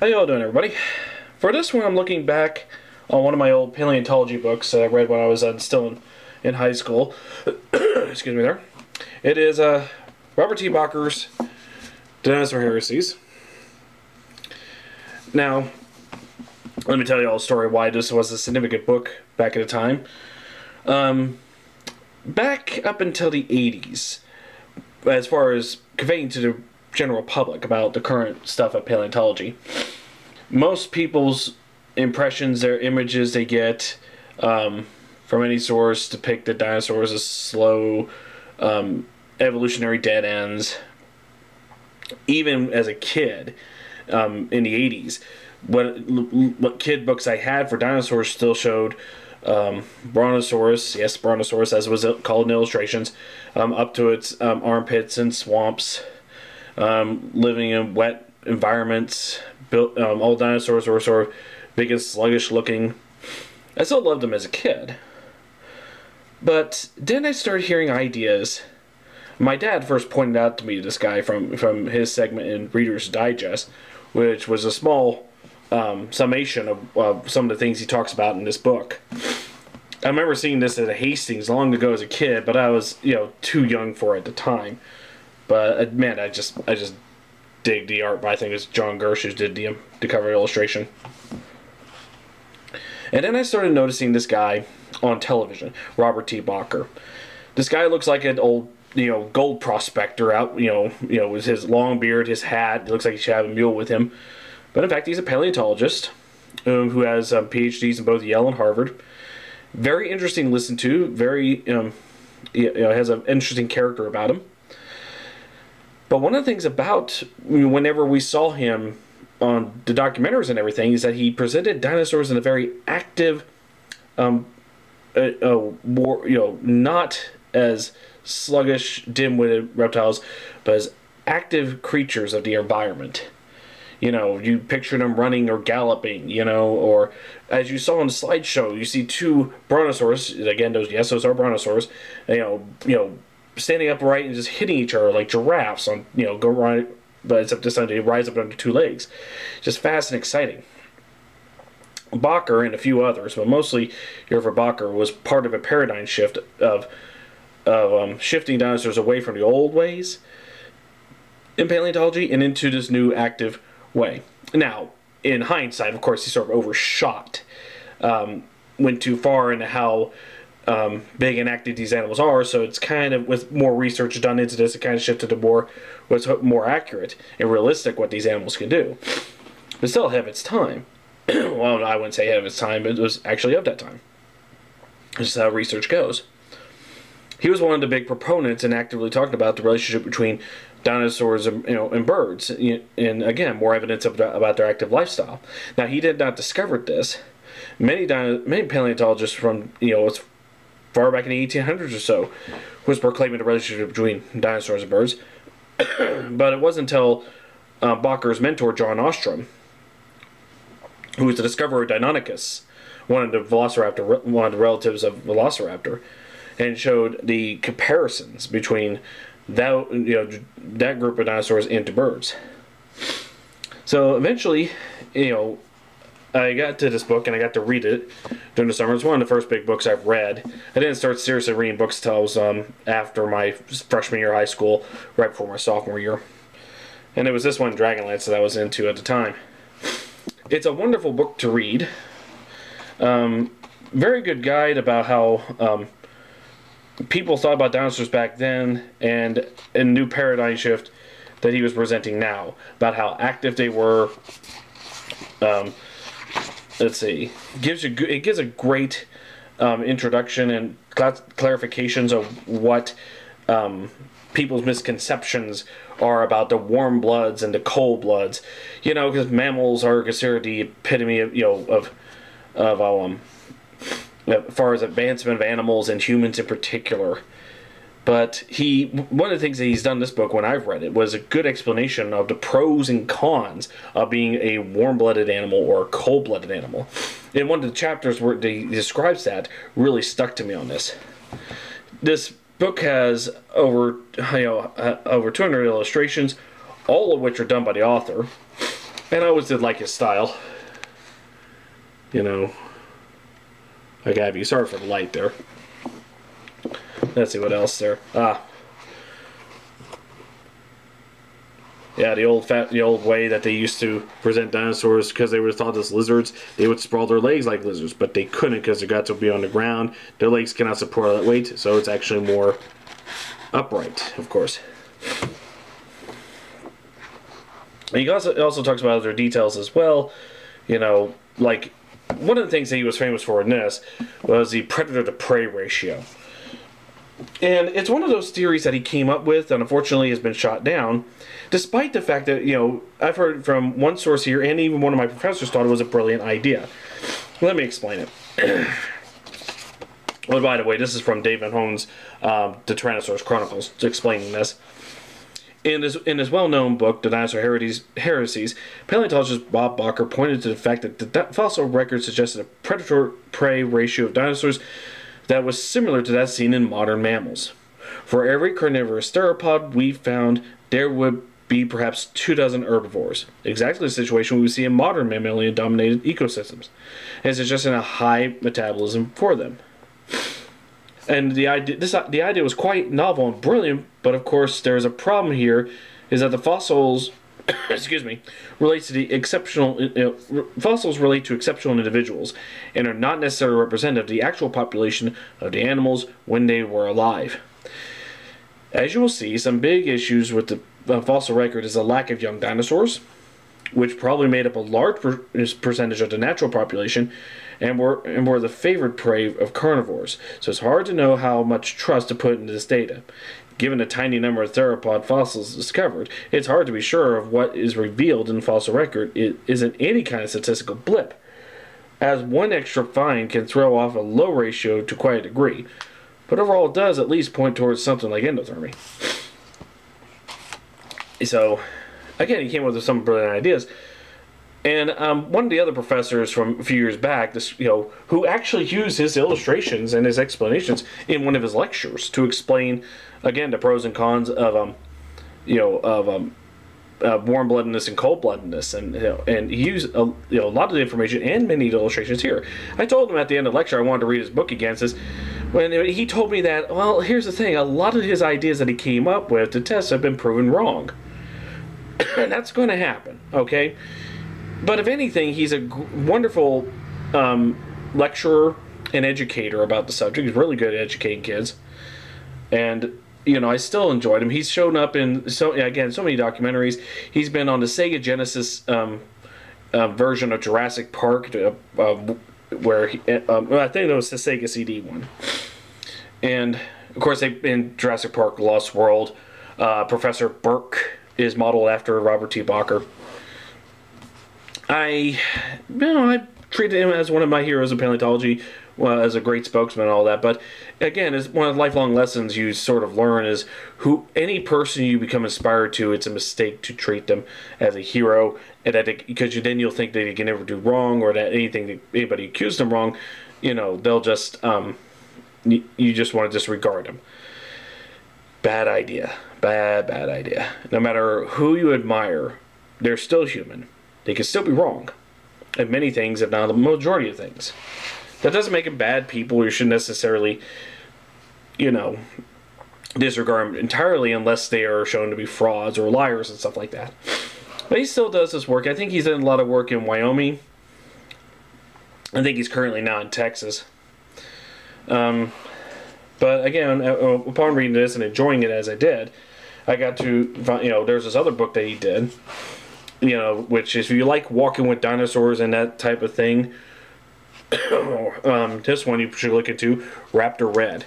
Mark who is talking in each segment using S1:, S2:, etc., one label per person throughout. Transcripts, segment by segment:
S1: How y'all doing, everybody? For this one, I'm looking back on one of my old paleontology books that I read when I was still in high school. Excuse me there. It is Robert T. Bakker's Dinosaur Heresies. Now, let me tell you all a story why this was a significant book back at the time. Back up until the 80s, as far as conveying to the general public about the current stuff of paleontology, most people's impressions, their images they get from any source depict the dinosaurs as slow, evolutionary dead ends. Even as a kid in the 80s, what kid books I had for dinosaurs still showed Brontosaurus, yes, Brontosaurus as it was called in illustrations, up to its armpits and swamps, living in wet environments. All dinosaurs were sort of big and sluggish looking. I still loved them as a kid. But then I started hearing ideas. My dad first pointed out to me this guy from his segment in Reader's Digest, which was a small summation of some of the things he talks about in this book. I remember seeing this at a Hastings long ago as a kid, but I was, too young for it at the time. But man, I just dig the art. But I think it's John Gersh who did the cover illustration. And then I started noticing this guy on television, Robert T. Bakker. This guy looks like an old, gold prospector out, with his long beard, his hat. It looks like he should have a mule with him. But in fact, he's a paleontologist who has PhDs in both Yale and Harvard. Very interesting to listen to. Very, has an interesting character about him. But one of the things about whenever we saw him on the documentaries and everything is that he presented dinosaurs in a very active, not as sluggish, dim-witted reptiles, but as active creatures of the environment. You picture them running or galloping, or as you saw on the slideshow, you see two brontosaurs. Again, those are brontosaurs. Standing upright and just hitting each other like giraffes on, go right, but except this time they rise up under two legs. Just fast and exciting. Bakker and a few others, but mostly here for Bakker, was part of a paradigm shift of shifting dinosaurs away from the old ways in paleontology and into this new active way. Now, in hindsight, of course, he sort of overshot, went too far into how big and active these animals are, so it's kind of, with more research done into this, it kind of shifted to what's more accurate and realistic what these animals can do. But still ahead of its time. Well, I wouldn't say ahead of its time, but it was actually of that time. This is how research goes. He was one of the big proponents and actively talking about the relationship between dinosaurs and, and birds, and again, more evidence about their active lifestyle. Now, he did not discover this. Many paleontologists from, as far back in the 1800s or so, was proclaiming the relationship between dinosaurs and birds. But it wasn't until Bakker's mentor, John Ostrom, who was the discoverer of Deinonychus, one of the relatives of Velociraptor, and showed the comparisons between that group of dinosaurs into birds. So eventually, I got to this book and I got to read it during the summer. It's one of the first big books I've read. I didn't start seriously reading books until I was after my freshman year of high school, right before my sophomore year. And it was this one, Dragonlance, that I was into at the time. It's a wonderful book to read. Very good guide about how people thought about dinosaurs back then, and a new paradigm shift that he was presenting now about how active they were. Let's see. It gives a great introduction and clarifications of what people's misconceptions are about the warm bloods and the cold bloods. Because mammals are considered the epitome of as far as advancement of animals and humans in particular. But one of the things that he's done in this book, when I've read it, was a good explanation of the pros and cons of being a warm-blooded animal or a cold-blooded animal. In one of the chapters where he describes that, really stuck to me on this. This book has over 200 illustrations, all of which are done by the author. And I always did like his style. You know, like Abby, sorry for the light there. Let's see what else there. Yeah, the old way that they used to present dinosaurs, because they were thought as lizards, they would sprawl their legs like lizards, but they couldn't because their guts would be on the ground. Their legs cannot support all that weight, so it's actually more upright, of course. And he also talks about other details as well. You know, like one of the things that he was famous for in this was the predator to prey ratio. And it's one of those theories that he came up with and unfortunately has been shot down, despite the fact that, you know, I've heard from one source here and even one of my professors thought it was a brilliant idea. Let me explain it. Well, by the way, this is from David Hone's The Dinosaurs Chronicles, explaining this. In his well-known book, The Dinosaur Heresies, paleontologist Bob Bakker pointed to the fact that the fossil record suggested a predator-prey ratio of dinosaurs that was similar to that seen in modern mammals. For every carnivorous theropod we found, there would be perhaps 24 herbivores. Exactly the situation we see in modern mammalian-dominated ecosystems, and suggesting a high metabolism for them. And the idea was quite novel and brilliant, but of course there's a problem here, is that the fossils, excuse me, relates to the fossils relate to exceptional individuals and are not necessarily representative of the actual population of the animals when they were alive. As you will see, some big issues with the fossil record is a lack of young dinosaurs, which probably made up a large percentage of the natural population, and were the favored prey of carnivores. So it's hard to know how much trust to put into this data. Given the tiny number of theropod fossils discovered, it's hard to be sure of what is revealed in the fossil record isn't any kind of statistical blip, as one extra find can throw off a low ratio to quite a degree, but overall it does at least point towards something like endothermy. So, again, he came up with some brilliant ideas. And one of the other professors from a few years back, who actually used his illustrations and his explanations in one of his lectures to explain, again, the pros and cons of, warm-bloodedness and cold-bloodedness, and he used a lot of the information and many illustrations here. I told him at the end of the lecture I wanted to read his book again. Says when he told me that, well, here's the thing: a lot of his ideas that he came up with to test have been proven wrong, and that's going to happen. Okay. But if anything, he's a wonderful lecturer and educator about the subject. He's really good at educating kids. And, I still enjoyed him. He's shown up in, so many documentaries. He's been on the Sega Genesis version of Jurassic Park, where I think it was the Sega CD one. And, of course, in Jurassic Park Lost World, Professor Burke is modeled after Robert T. Bakker. I treated him as one of my heroes of paleontology, as a great spokesman and all that. But again, as one of the lifelong lessons you sort of learn is any person you become inspired to, it's a mistake to treat them as a hero, and because then you'll think that they can never do wrong, or that anything that anybody accused them wrong, they'll just you just want to disregard them. Bad idea. Bad idea. No matter who you admire, they're still human. They can still be wrong at many things, if not the majority of things. That doesn't make them bad people. You shouldn't necessarily, disregard them entirely unless they are shown to be frauds or liars and stuff like that. But he still does this work. I think he's done a lot of work in Wyoming. I think he's currently now in Texas. But again, upon reading this and enjoying it as I did, I got to find, there's this other book that he did, which is, if you like walking with dinosaurs and that type of thing, this one you should look into, Raptor Red.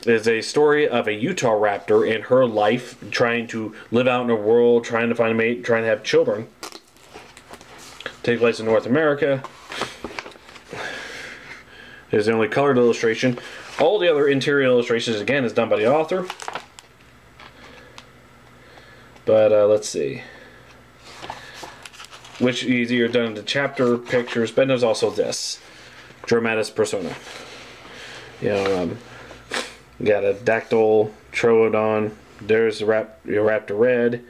S1: It is a story of a Utah raptor in her life, trying to live out in the world, trying to find a mate, trying to have children. Takes place in North America. Is the only colored illustration. All the other interior illustrations, again, is done by the author. But let's see. Which is either done in the chapter pictures, but there's also this. Dramatis persona. Got a dactyl, troodon. There's the Raptor Red.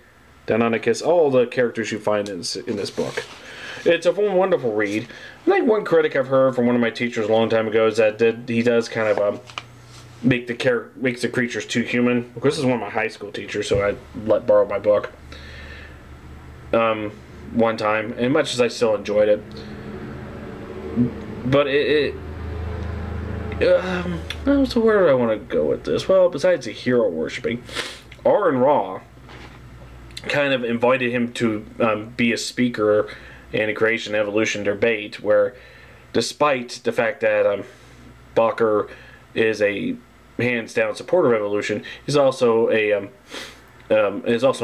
S1: Deinonychus, all the characters you find in this book. It's a wonderful read. I think one critic I've heard from one of my teachers a long time ago is that he does kind of makes the creatures too human. Of course, this is one of my high school teachers, so I borrow my book one time, and much as I still enjoyed it, but so where do I want to go with this? Well, besides the hero worshipping, R and Raw kind of invited him to be a speaker in a creation evolution debate, where despite the fact that Bakker is a hands down supporter of evolution, he's also a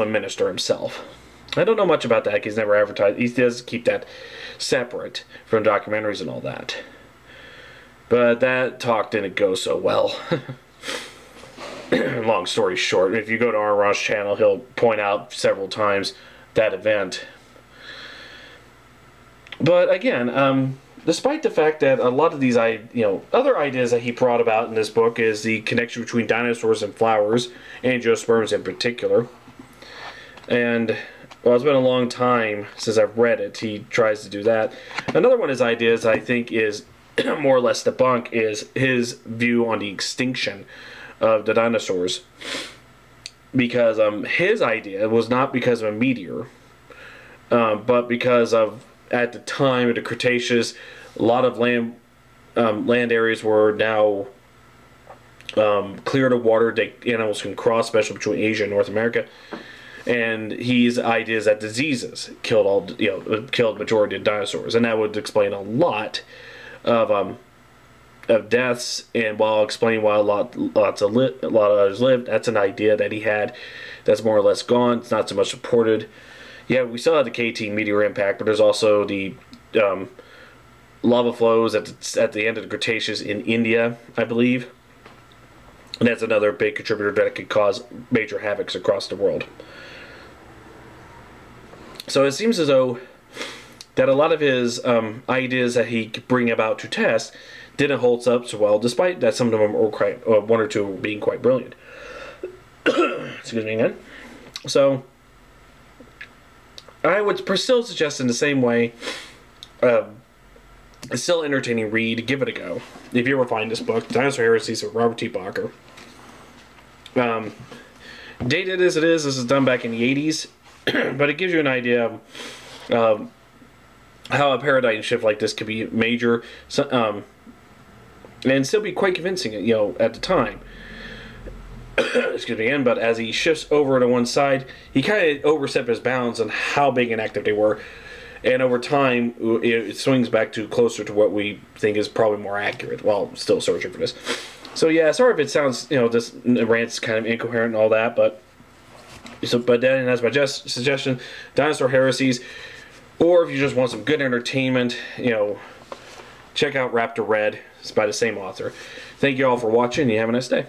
S1: minister himself. I don't know much about that. He's never advertised. He does keep that separate from documentaries and all that. But that talk didn't go so well. Long story short, if you go to Arron's channel, he'll point out several times that event. But again, despite the fact that a lot of these other ideas that he brought about in this book is the connection between dinosaurs and flowers, angiosperms in particular. And well, it's been a long time since I've read it. He tries to do that. Another one of his ideas I think is more or less debunk is his view on the extinction of the dinosaurs, because his idea was not because of a meteor, but because of, at the time of the Cretaceous, a lot of land areas were now cleared of water. Animals can cross, especially between Asia and North America. And his idea is that diseases killed the majority of dinosaurs, and that would explain a lot of deaths. And while explaining why a lot of others lived, that's an idea that he had that's more or less gone. It's not so much supported. Yeah, we still had the KT meteor impact, but there's also the lava flows at the end of the Cretaceous in India, I believe. And that's another big contributor that could cause major havocs across the world. So it seems as though that a lot of his ideas that he could bring about to test didn't hold up so well, despite that some of them were quite, one or two were being quite brilliant. Excuse me again. So I would still suggest in the same way, it's still an entertaining read. Give it a go. If you ever find this book, Dinosaur Heresies of Robert T. Bakker. Dated as it is, this is done back in the 80s, but it gives you an idea of how a paradigm shift like this could be major, and still be quite convincing, at the time. Excuse me again, but as he shifts over to one side, he kind of overstepped his bounds on how big and active they were, and over time, it swings back to closer to what we think is probably more accurate, while still searching for this. So yeah, sorry if it sounds, this rant's kind of incoherent and all that, but then as my suggestion, Dinosaur Heresies, or if you just want some good entertainment, check out Raptor Red. It's by the same author. Thank you all for watching, and you have a nice day.